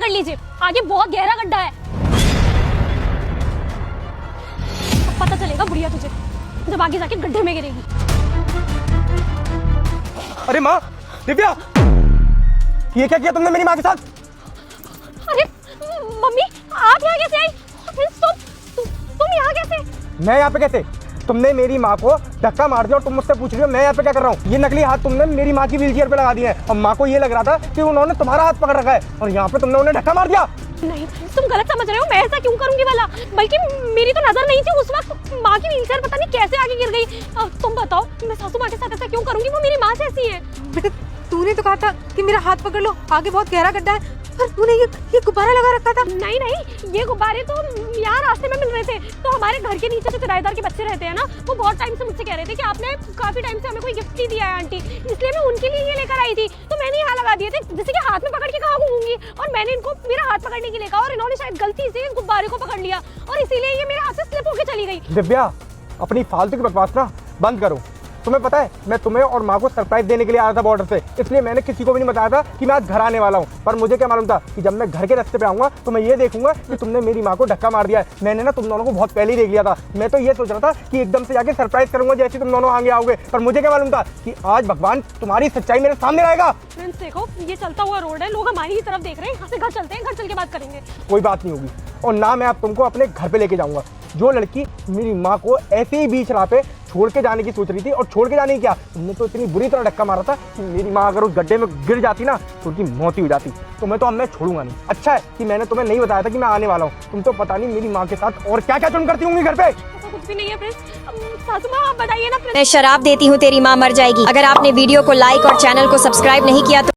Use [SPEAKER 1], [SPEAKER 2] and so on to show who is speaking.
[SPEAKER 1] कर लीजिए, आगे बहुत गहरा गड्ढा है। अब पता चलेगा बुढ़िया तुझे, जब आगे जाके गड्ढे में गिरेगी।
[SPEAKER 2] अरे माँ, दिव्या, ये क्या किया तुमने मेरी माँ के साथ?
[SPEAKER 1] अरे मम्मी, आप यहाँ कैसे आई? तुम यहाँ कैसे?
[SPEAKER 2] मैं यहाँ पे कैसे? तुमने मेरी माँ को धक्का मार दिया और तुम मुझसे पूछ रही हो मैं यहाँ पे क्या कर रहा हूँ? ये नकली हाथ तुमने मेरी माँ की व्हीलचेयर पे लगा दिया है और माँ को ये लग रहा था कि उन्होंने तुम्हारा हाथ पकड़ रखा है और यहाँ पे तुमने उन्हें धक्का मार दिया।
[SPEAKER 1] नहीं, तुम गलत समझ रहे हो। मैं ऐसा क्यों करूंगी भला? बल्कि मेरी तो नजर नहीं थी उस वक्त। माँ की व्हीलचेयर पता नहीं कैसे आगे गिर गई। तुम बताओ, मैं सासू माँ के साथ ऐसा क्यों करूंगी? वो मेरी माँ जैसी है।
[SPEAKER 3] बेटा, तूने तो कहा था कि मेरा हाथ पकड़ लो, आगे बहुत गहरा गड्ढा है, पर तूने ये गुब्बारा लगा रखा था।
[SPEAKER 1] नहीं, ये गुब्बारे तो यहाँ रास्ते में मिल रहे थे। तो हमारे घर के नीचे जो किराएदार के बच्चे रहते हैं ना, वो बहुत टाइम से मुझसे कह रहे थे कि आपने काफी टाइम से हमें कोई गिफ्ट नहीं दिया है आंटी, इसलिए मैं उनके लिए ये लेकर आई थी। तो मैंने यहाँ लगा दिए थे, जैसे कि हाथ में पकड़ के कहाँ घूमूंगी। और मैंने इनको मेरा हाथ पकड़ने के लिए कहा और इन्होंने शायद गलती से इस गुब्बारे को पकड़ लिया और इसीलिए ये मेरे हाथ से स्लिप होकर चली गई।
[SPEAKER 2] दिव्या, अपनी फालतू की बकवास ना बंद करो। तुम्हें पता है मैं तुम्हें और माँ को सरप्राइज देने के लिए आया था बॉर्डर से, इसलिए मैंने किसी को भी नहीं बताया था कि मैं आज घर आने वाला हूँ। पर मुझे क्या मालूम था कि जब मैं घर के रास्ते पे आऊंगा तो मैं ये देखूंगा कि तुमने मेरी माँ को धक्का मार दिया है। मैंने ना तुम दोनों को बहुत पहले ही देख लिया था। मैं तो ये सोच रहा था कि एकदम से जाके सरप्राइज करूंगा जैसे तुम दोनों आगे आओगे, पर मुझे क्या मालूम था कि आज भगवान तुम्हारी सच्चाई मेरे सामने आएगा।
[SPEAKER 1] फ्रेंड्स देखो, ये चलता हुआ रोड है, लोग हमारी ही तरफ देख रहे हैं। यहाँ से घर चलते हैं, घर चल के बात करेंगे।
[SPEAKER 2] कोई बात नहीं होगी और ना मैं अब तुमको अपने घर पे लेके जाऊंगा। जो लड़की मेरी माँ को ऐसे ही बीच राह पे छोड़ के जाने की सोच रही थी, और छोड़ के जाने की क्या, तुमने तो इतनी बुरी तरह धक्का मारा था कि मेरी माँ अगर उस गड्ढे में गिर जाती ना तो उनकी मौत ही हो जाती। तो मैं तो अब मैं छोड़ूंगा नहीं। अच्छा है कि मैंने तुम्हें नहीं बताया था कि मैं आने वाला हूँ। तुम तो पता नहीं मेरी माँ के साथ और क्या क्या चुन करती होंगी घर पे।
[SPEAKER 1] ऐसा कुछ भी नहीं है प्रिंस। सासू माँ आप बताइए ना।
[SPEAKER 4] मैं शराब देती हूँ तेरी माँ मर जाएगी। अगर आपने वीडियो को लाइक और चैनल को सब्सक्राइब नहीं किया तो